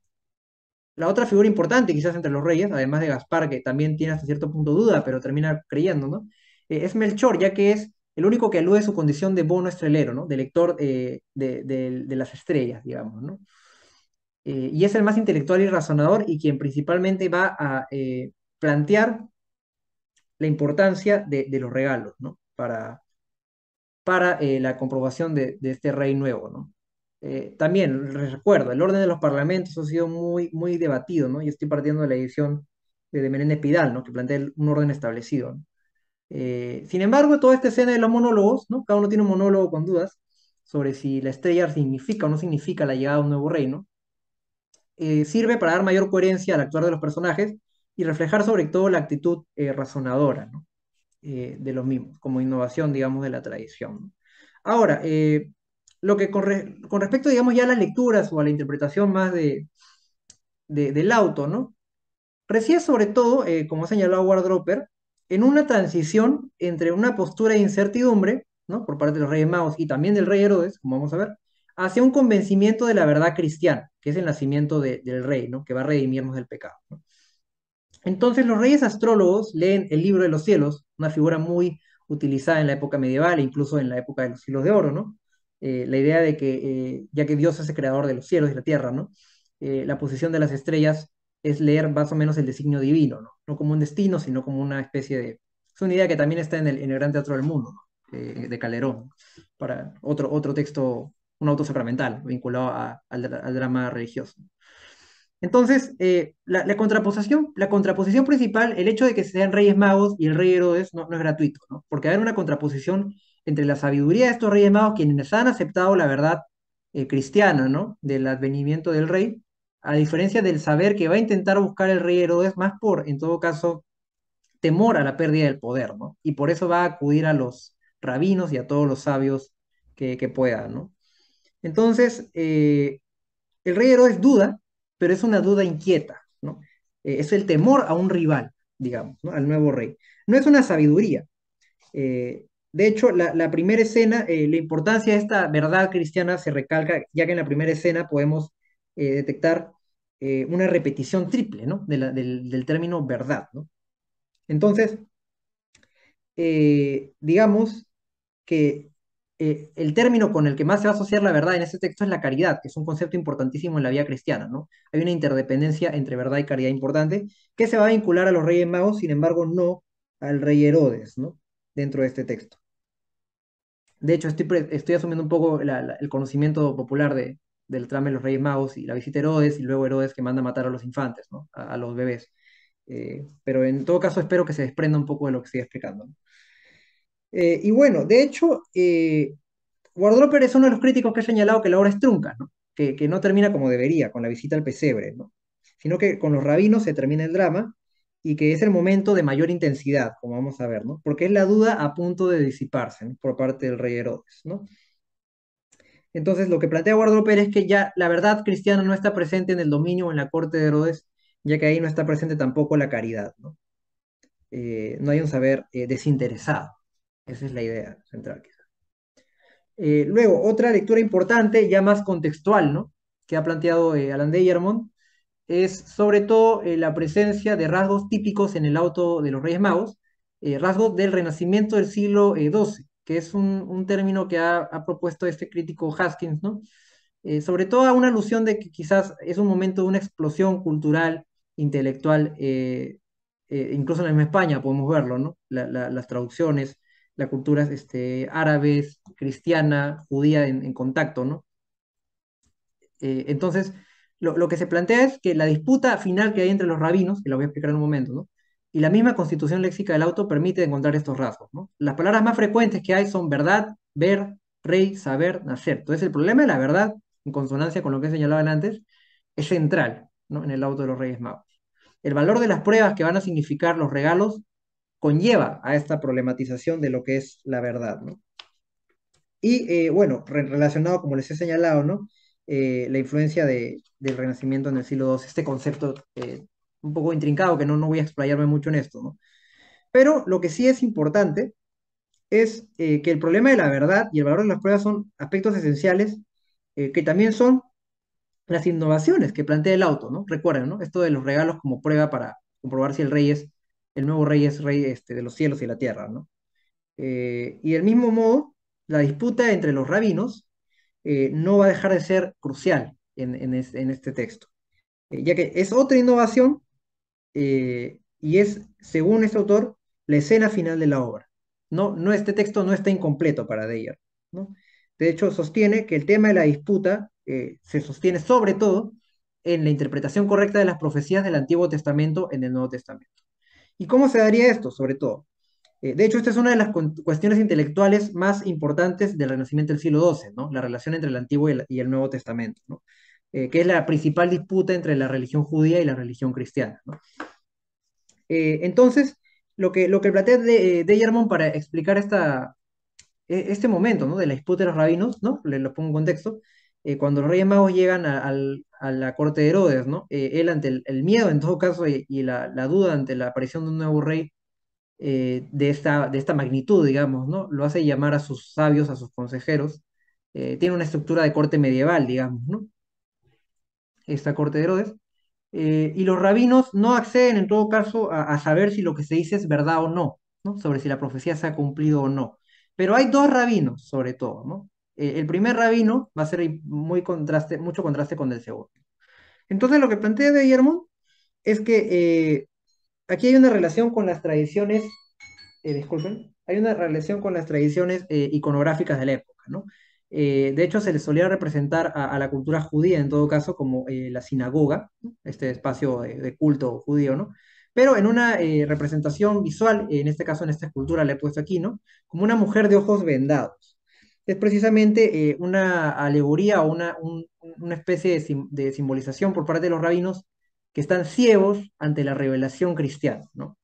la otra figura importante quizás entre los reyes, además de Gaspar, que también tiene hasta cierto punto duda, pero termina creyendo, ¿no? Es Melchor, ya que es el único que alude a su condición de bono estrelero, ¿no? De lector de las estrellas, digamos, ¿no? Y es el más intelectual y razonador y quien principalmente va a plantear la importancia de los regalos, ¿no? Para la comprobación de este rey nuevo, ¿no? También, les recuerdo, el orden de los parlamentos ha sido muy debatido, ¿no? Y estoy partiendo de la edición de Menéndez Pidal, ¿no? Que plantea un orden establecido, ¿no? Sin embargo, toda esta escena de los monólogos, ¿no? Cada uno tiene un monólogo con dudas sobre si la estrella significa o no significa la llegada de un nuevo reino, sirve para dar mayor coherencia al actuar de los personajes y reflejar sobre todo la actitud razonadora, ¿no? De los mismos, como innovación, digamos, de la tradición, ¿no? Ahora, lo que con respecto, digamos, ya a las lecturas o a la interpretación más del auto, ¿no? Reside sobre todo, como ha señalado Wardroper, en una transición entre una postura de incertidumbre, ¿no? Por parte de los Reyes Magos y también del Rey Herodes, como vamos a ver, hacia un convencimiento de la verdad cristiana, que es el nacimiento del Rey, ¿no? Que va a redimirnos del pecado, ¿no? Entonces los reyes astrólogos leen el libro de los cielos, una figura muy utilizada en la época medieval e incluso en la época de los siglos de oro, ¿no? La idea de que, ya que Dios es el creador de los cielos y la tierra, ¿no? la posición de las estrellas es leer más o menos el designio divino, ¿no? No como un destino, sino como una especie de... Es una idea que también está en el Gran Teatro del Mundo, ¿no? De Calderón, para otro texto, un auto sacramental, vinculado al drama religioso. Entonces, la contraposición principal, el hecho de que sean reyes magos y el rey Herodes no es gratuito, ¿no? Porque hay una contraposición entre la sabiduría de estos reyes magos, quienes han aceptado la verdad cristiana, ¿no? Del advenimiento del rey, a diferencia del saber que va a intentar buscar el rey Herodes más por, en todo caso, temor a la pérdida del poder, ¿no? Y por eso va a acudir a los rabinos y a todos los sabios que pueda, ¿no? Entonces, el rey Herodes duda, pero es una duda inquieta, ¿no? Es el temor a un rival, digamos, ¿no? Al nuevo rey. No es una sabiduría. De hecho, la primera escena, la importancia de esta verdad cristiana se recalca, ya que en la primera escena podemos detectar una repetición triple, ¿no? Del término verdad, ¿no? Entonces, digamos que el término con el que más se va a asociar la verdad en este texto es la caridad, que es un concepto importantísimo en la vida cristiana, ¿no? Hay una interdependencia entre verdad y caridad importante que se va a vincular a los reyes magos, sin embargo, no al rey Herodes, ¿no? Dentro de este texto. De hecho, estoy asumiendo un poco el conocimiento popular del trama de los reyes magos y la visita a Herodes, y luego Herodes que manda a matar a los infantes, ¿no? A los bebés. Pero en todo caso, espero que se desprenda un poco de lo que estoy explicando, ¿no? Y bueno, de hecho, Wardroper es uno de los críticos que ha señalado que la obra es trunca, ¿no? Que no termina como debería, con la visita al pesebre, ¿no? Sino que con los rabinos se termina el drama y que es el momento de mayor intensidad, como vamos a ver, ¿no? Porque es la duda a punto de disiparse, ¿no? Por parte del rey Herodes, ¿no? Entonces, lo que plantea Wardroper es que ya la verdad cristiana no está presente en el dominio o en la corte de Herodes, ya que ahí no está presente tampoco la caridad, ¿no? No hay un saber desinteresado. Esa es la idea central. Luego, otra lectura importante, ya más contextual, ¿no? Que ha planteado Alan Deyermond, es sobre todo la presencia de rasgos típicos en el auto de los Reyes Magos, rasgos del Renacimiento del siglo XII, que es un término que ha propuesto este crítico Haskins, ¿no? Sobre todo a una alusión de que quizás es un momento de una explosión cultural, intelectual, incluso en la misma España podemos verlo, ¿no? Las traducciones, la cultura árabes, cristiana, judía en contacto, ¿no? Entonces, lo que se plantea es que la disputa final que hay entre los rabinos, que la voy a explicar en un momento, ¿no? Y la misma constitución léxica del auto permite encontrar estos rasgos, ¿no? Las palabras más frecuentes que hay son verdad, ver, rey, saber, nacer. Entonces, el problema de la verdad, en consonancia con lo que señalaban antes, es central, ¿no? En el auto de los Reyes Magos. El valor de las pruebas que van a significar los regalos conlleva a esta problematización de lo que es la verdad, ¿no? Y bueno, relacionado, como les he señalado, ¿no? La influencia del Renacimiento en el siglo II, este concepto un poco intrincado, que no voy a explayarme mucho en esto, ¿no? Pero lo que sí es importante es que el problema de la verdad y el valor de las pruebas son aspectos esenciales que también son las innovaciones que plantea el auto, ¿no? Recuerden, ¿no? Esto de los regalos como prueba para comprobar si el nuevo rey es rey de los cielos y la tierra, ¿no? Y del mismo modo, la disputa entre los rabinos no va a dejar de ser crucial en este texto, ya que es otra innovación y es, según este autor, la escena final de la obra. Este texto no está incompleto para Deyer, ¿no? De hecho, sostiene que el tema de la disputa se sostiene sobre todo en la interpretación correcta de las profecías del Antiguo Testamento en el Nuevo Testamento. ¿Y cómo se daría esto, sobre todo? De hecho, esta es una de las cuestiones intelectuales más importantes del Renacimiento del siglo XII, ¿no? La relación entre el Antiguo y el Nuevo Testamento, ¿no? Que es la principal disputa entre la religión judía y la religión cristiana, ¿no? Entonces, lo que plantea Deyermond para explicar este momento, ¿no? De la disputa de los rabinos, ¿no? Le lo pongo en contexto. Cuando los Reyes Magos llegan a la corte de Herodes, ¿no? Él ante el miedo, en todo caso, y la duda ante la aparición de un nuevo rey, de esta magnitud, digamos, ¿no? Lo hace llamar a sus sabios, a sus consejeros. Tiene una estructura de corte medieval, digamos, ¿no? Esta corte de Herodes. Y los rabinos no acceden, en todo caso, a saber si lo que se dice es verdad o no, ¿no? Sobre si la profecía se ha cumplido o no. Pero hay dos rabinos, sobre todo, ¿no? El primer rabino va a ser mucho contraste con el segundo. Entonces lo que plantea de Guillermo es que aquí hay una relación con las tradiciones, disculpen, hay una relación con las tradiciones iconográficas de la época, ¿no? De hecho, se le solía representar a la cultura judía, en todo caso, como la sinagoga, ¿no? Este espacio de culto judío, ¿no? Pero en una representación visual, en este caso, en esta escultura le he puesto aquí, ¿no? Como una mujer de ojos vendados. Es precisamente una alegoría o una especie de simbolización por parte de los rabinos que están ciegos ante la revelación cristiana, ¿no?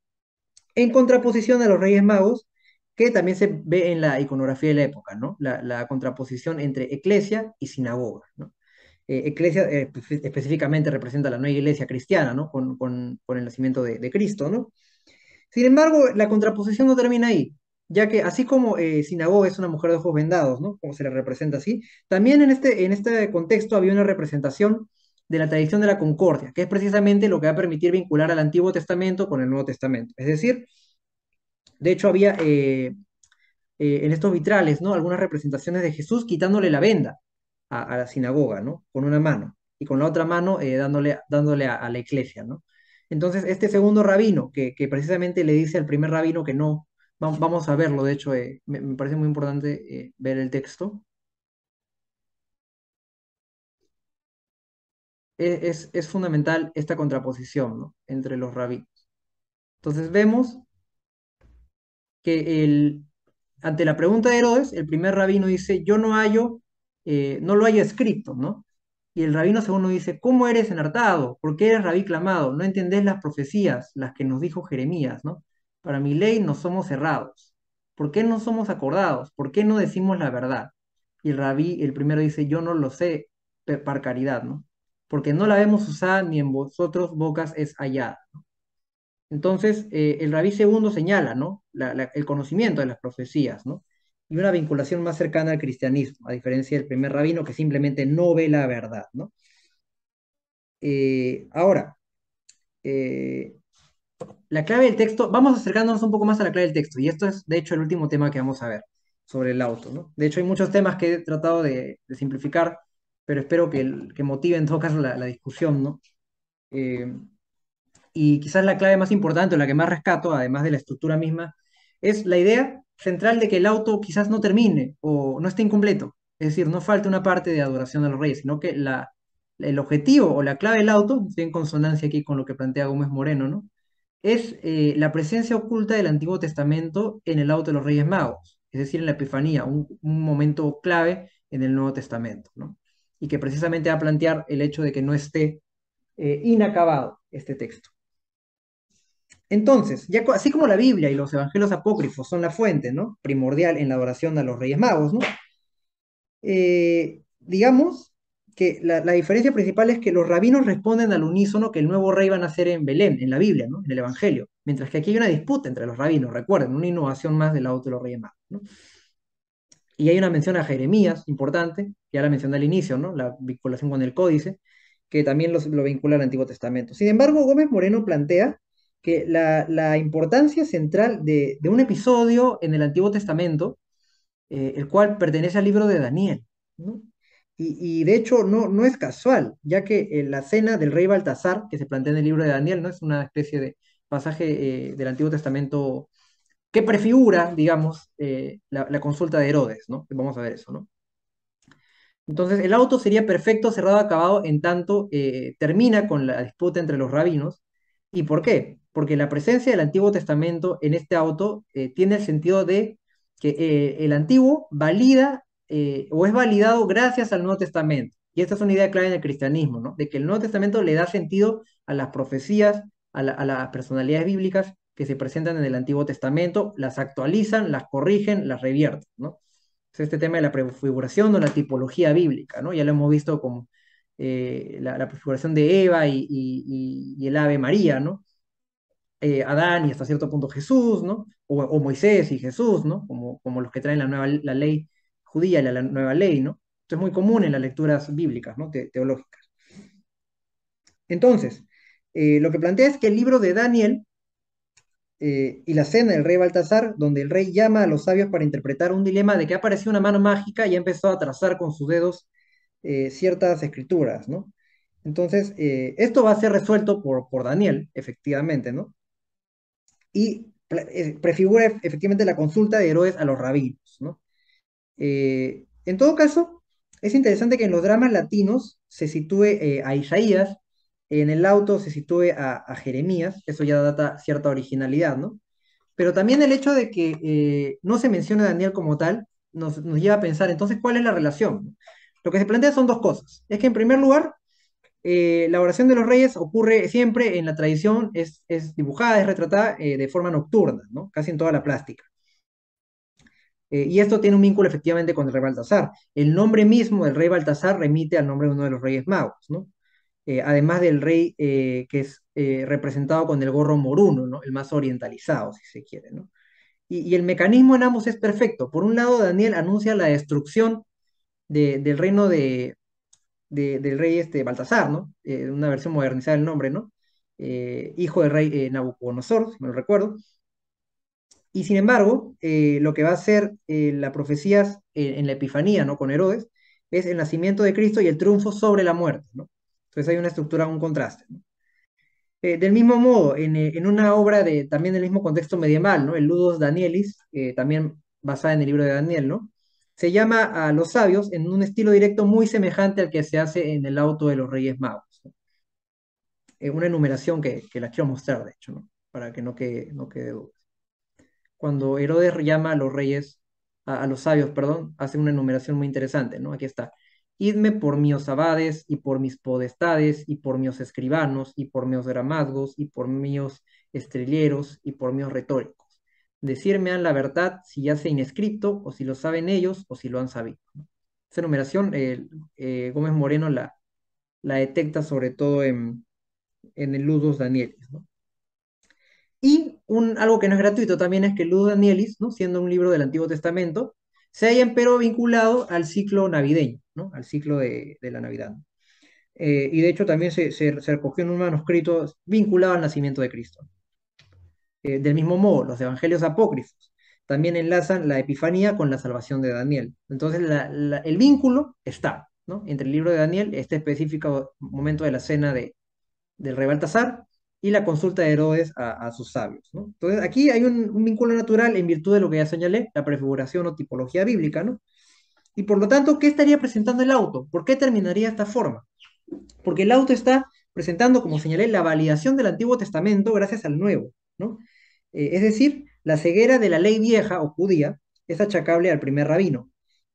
En contraposición a los Reyes Magos, que también se ve en la iconografía de la época, ¿no? La contraposición entre eclesia y sinagoga, ¿no? Eclesia específicamente representa la nueva iglesia cristiana, ¿no? Con el nacimiento de Cristo, ¿no? Sin embargo, la contraposición no termina ahí, ya que así como sinagoga es una mujer de ojos vendados, ¿no? Como se le representa así, también en este contexto había una representación de la tradición de la concordia, que es precisamente lo que va a permitir vincular al Antiguo Testamento con el Nuevo Testamento. Es decir, de hecho había en estos vitrales, ¿no? Algunas representaciones de Jesús quitándole la venda a la sinagoga, ¿no? Con una mano, y con la otra mano dándole a la iglesia, ¿no? Entonces, este segundo rabino, que precisamente le dice al primer rabino que no, vamos a verlo, de hecho, me parece muy importante ver el texto, es fundamental esta contraposición, ¿no? Entre los rabinos. Entonces, vemos que ante la pregunta de Herodes, el primer rabino dice, yo no hallo, no lo hallo escrito, ¿no? Y el rabino segundo dice, ¿cómo eres enartado? ¿Por qué eres rabí clamado? No entendés las profecías, las que nos dijo Jeremías, ¿no? Para mi ley no somos cerrados. ¿Por qué no somos acordados? ¿Por qué no decimos la verdad? Y el rabí, el primero dice, yo no lo sé, par caridad, ¿no? Porque no la vemos usada ni en vosotros bocas es hallada. Entonces, el Rabí segundo señala, ¿no? El conocimiento de las profecías, ¿no? Y una vinculación más cercana al cristianismo, a diferencia del primer rabino que simplemente no ve la verdad, ¿no? Ahora, eh, la clave del texto, vamos acercándonos un poco más a la clave del texto, y esto es, de hecho, el último tema que vamos a ver sobre el auto, ¿no? De hecho, hay muchos temas que he tratado de simplificar, pero espero que motive en todo caso la discusión, ¿no? Eh, y quizás la clave más importante o la que más rescato, además de la estructura misma, es la idea central de que el auto quizás no termine o no esté incompleto. Es decir, no falta una parte de adoración a los reyes, sino que el objetivo o la clave del auto, estoy en consonancia aquí con lo que plantea Gómez Moreno, ¿no? Es la presencia oculta del Antiguo Testamento en el auto de los Reyes Magos, es decir, en la Epifanía, un momento clave en el Nuevo Testamento, ¿no? Y que precisamente va a plantear el hecho de que no esté inacabado este texto. Entonces, así como la Biblia y los evangelios apócrifos son la fuente, ¿no? Primordial en la adoración a los Reyes Magos, ¿no? Digamos que la diferencia principal es que los rabinos responden al unísono que el nuevo rey va a nacer en Belén, en la Biblia, ¿no? En el Evangelio. Mientras que aquí hay una disputa entre los rabinos, recuerden, una innovación más del lado de los Reyes Magos, ¿no? Y hay una mención a Jeremías, importante, ya la mencioné al inicio, ¿no? La vinculación con el códice, que también lo vincula al Antiguo Testamento. Sin embargo, Gómez Moreno plantea que la importancia central de un episodio en el Antiguo Testamento, el cual pertenece al libro de Daniel, ¿no? Y de hecho no es casual, ya que la cena del rey Baltasar, que se plantea en el libro de Daniel, ¿no? Es una especie de pasaje del Antiguo Testamento que prefigura, digamos, la consulta de Herodes, ¿no? Vamos a ver eso, ¿no? Entonces, el auto sería perfecto, cerrado, acabado, en tanto termina con la disputa entre los rabinos. ¿Y por qué? Porque la presencia del Antiguo Testamento en este auto tiene el sentido de que el Antiguo valida o es validado gracias al Nuevo Testamento. Y esta es una idea clave en el cristianismo, ¿no? De que el Nuevo Testamento le da sentido a las profecías, a las personalidades bíblicas que se presentan en el Antiguo Testamento, las actualizan, las corrigen, las revierten, ¿no? Es este tema de la prefiguración o la tipología bíblica, ¿no? Ya lo hemos visto como la prefiguración de Eva y el Ave María, ¿no? Adán y hasta cierto punto Jesús, ¿no? O Moisés y Jesús, ¿no? Como los que traen la ley judía y la nueva ley, ¿no? Esto es muy común en las lecturas bíblicas, ¿no? Teológicas. Entonces, lo que plantea es que el libro de Daniel y la cena del rey Baltasar, donde el rey llama a los sabios para interpretar un dilema de que ha aparecido una mano mágica y ha empezado a trazar con sus dedos ciertas escrituras, ¿no? Entonces, esto va a ser resuelto por Daniel, efectivamente, ¿no? Y prefigura efectivamente la consulta de Herodes a los rabinos, ¿no? En todo caso, es interesante que en los dramas latinos se sitúe a Isaías, en el auto se sitúe a Jeremías, eso ya data cierta originalidad, ¿no? Pero también el hecho de que no se mencione a Daniel como tal nos lleva a pensar, entonces, ¿cuál es la relación? Lo que se plantea son dos cosas. Es que en primer lugar, la oración de los reyes ocurre siempre en la tradición, es dibujada, es retratada de forma nocturna, ¿no? Casi en toda la plástica. Y esto tiene un vínculo efectivamente con el rey Baltasar. El nombre mismo del rey Baltasar remite al nombre de uno de los reyes magos, ¿no? Además del rey que es representado con el gorro moruno, ¿no? El más orientalizado, si se quiere, ¿no? Y el mecanismo en ambos es perfecto. Por un lado, Daniel anuncia la destrucción del reino del rey Baltasar, ¿no? Una versión modernizada del nombre, ¿no? Hijo del rey Nabucodonosor, si me lo recuerdo. Y sin embargo, lo que va a ser las profecías en la Epifanía, ¿no? Con Herodes, es el nacimiento de Cristo y el triunfo sobre la muerte, ¿no? Entonces hay una estructura, un contraste, ¿no? Del mismo modo, en una obra también del mismo contexto medieval, ¿no? El Ludus Danielis, también basada en el libro de Daniel, ¿no? Se llama a los sabios en un estilo directo muy semejante al que se hace en el auto de los Reyes Magos, ¿no? Una enumeración que la quiero mostrar, de hecho, ¿no? Para que no quede duda. Cuando Herodes llama a los reyes, a los sabios, perdón, hace una enumeración muy interesante, ¿no? Aquí está. Idme por míos abades, y por mis podestades, y por míos escribanos, y por míos gramasgos, y por míos estrelleros, y por míos retóricos. Decirme han la verdad si ya sea inescrito, o si lo saben ellos, o si lo han sabido, ¿no? Esa enumeración, Gómez Moreno la detecta sobre todo en el Ludus Danielis, ¿no? Y algo que no es gratuito también es que Luz Danielis, ¿no? Siendo un libro del Antiguo Testamento, se haya empero vinculado al ciclo navideño, ¿no? Al ciclo de la Navidad. Y de hecho también se recogió en un manuscrito vinculado al nacimiento de Cristo. Del mismo modo, los evangelios apócrifos también enlazan la Epifanía con la salvación de Daniel. Entonces el vínculo está, ¿no? Entre el libro de Daniel, este específico momento de la cena del rey Baltasar, y la consulta de Herodes a sus sabios, ¿no? Entonces, aquí hay un vínculo natural en virtud de lo que ya señalé, la prefiguración o tipología bíblica, ¿no? Y por lo tanto, ¿qué estaría presentando el auto? ¿Por qué terminaría de esta forma? Porque el auto está presentando, como señalé, la validación del Antiguo Testamento gracias al Nuevo, ¿no? Es decir, la ceguera de la ley vieja o judía es achacable al primer rabino.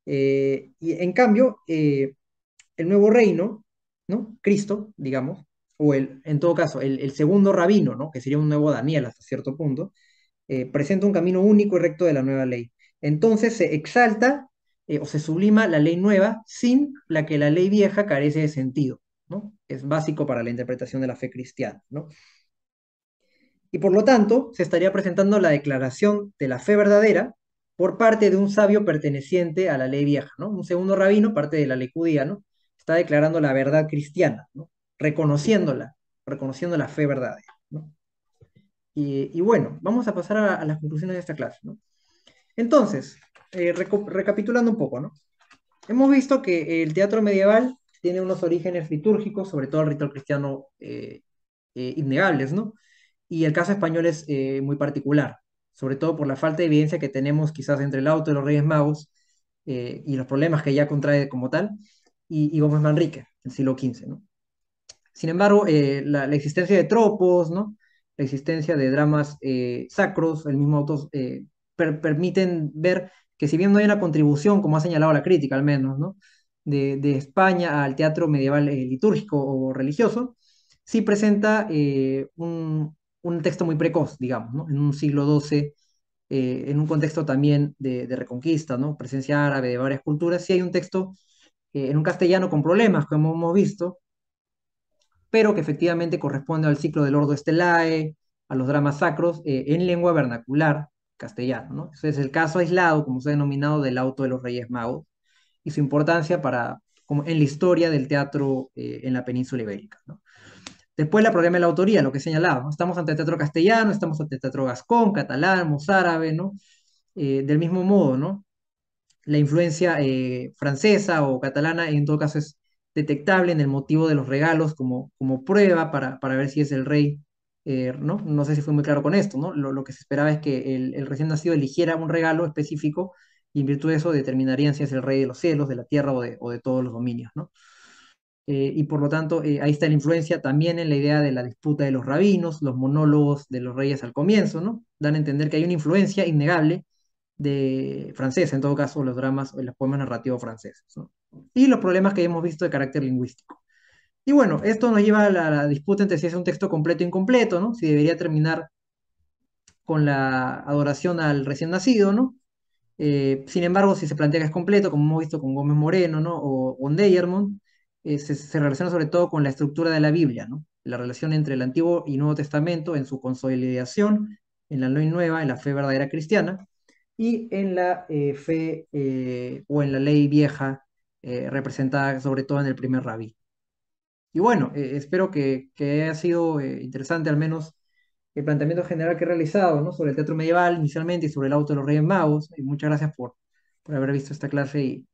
Y en cambio, el nuevo reino, ¿no? Cristo, digamos, o en todo caso, el segundo rabino, ¿no? Que sería un nuevo Daniel hasta cierto punto, presenta un camino único y recto de la nueva ley. Entonces se exalta o se sublima la ley nueva sin la que la ley vieja carece de sentido, ¿no? Es básico para la interpretación de la fe cristiana, ¿no? Y por lo tanto, se estaría presentando la declaración de la fe verdadera por parte de un sabio perteneciente a la ley vieja, ¿no? Un segundo rabino, parte de la ley judía, ¿no? Está declarando la verdad cristiana, ¿no? Reconociéndola, reconociendo la fe verdadera, ¿no? Y bueno, vamos a pasar a las conclusiones de esta clase, ¿no? Entonces, recapitulando un poco, ¿no? Hemos visto que el teatro medieval tiene unos orígenes litúrgicos, sobre todo el ritual cristiano, innegables, ¿no? Y el caso español es muy particular, sobre todo por la falta de evidencia que tenemos quizás entre el auto de los Reyes Magos y los problemas que ya contrae como tal, y Gómez Manrique, el siglo XV, ¿no? Sin embargo, la existencia de tropos, ¿no? La existencia de dramas sacros, el mismo autor, permiten ver que si bien no hay una contribución, como ha señalado la crítica al menos, ¿no? de España al teatro medieval litúrgico o religioso, sí presenta un texto muy precoz, digamos, ¿no? En un siglo XII, en un contexto también de reconquista, ¿no? Presencia árabe de varias culturas, sí hay un texto en un castellano con problemas, como hemos visto, pero que efectivamente corresponde al ciclo del Ordo Stellae, a los dramas sacros, en lengua vernacular castellano, ¿no? Ese es el caso aislado, como se ha denominado, del auto de los Reyes Magos, y su importancia como en la historia del teatro en la península ibérica, ¿no? Después el problema de la autoría, lo que señalaba, ¿no? Estamos ante teatro castellano, estamos ante teatro gascón, catalán, mozárabe, ¿no? Del mismo modo, ¿no? La influencia francesa o catalana en todo caso es detectable en el motivo de los regalos como prueba para ver si es el rey, ¿no? No sé si fue muy claro con esto, ¿no? Lo que se esperaba es que el recién nacido eligiera un regalo específico y en virtud de eso determinarían si es el rey de los cielos, de la tierra o de todos los dominios, ¿no? Y por lo tanto, ahí está la influencia también en la idea de la disputa de los rabinos, los monólogos de los reyes al comienzo, ¿no? Dan a entender que hay una influencia innegable de francesa, en todo caso, los dramas o los poemas narrativos franceses, ¿no? Y los problemas que hemos visto de carácter lingüístico. Y bueno, esto nos lleva a la disputa entre si es un texto completo o incompleto, ¿no? Si debería terminar con la adoración al recién nacido, ¿no? Sin embargo, si se plantea que es completo, como hemos visto con Gómez Moreno, ¿no? O con Deyermond, se relaciona sobre todo con la estructura de la Biblia, ¿no? La relación entre el Antiguo y Nuevo Testamento en su consolidación, en la ley nueva, en la fe verdadera cristiana, y en la fe o en la ley vieja, representada sobre todo en el primer rabí. Y bueno, espero que haya sido interesante al menos el planteamiento general que he realizado, ¿no? Sobre el teatro medieval inicialmente y sobre el auto de los Reyes Magos. Y muchas gracias por haber visto esta clase y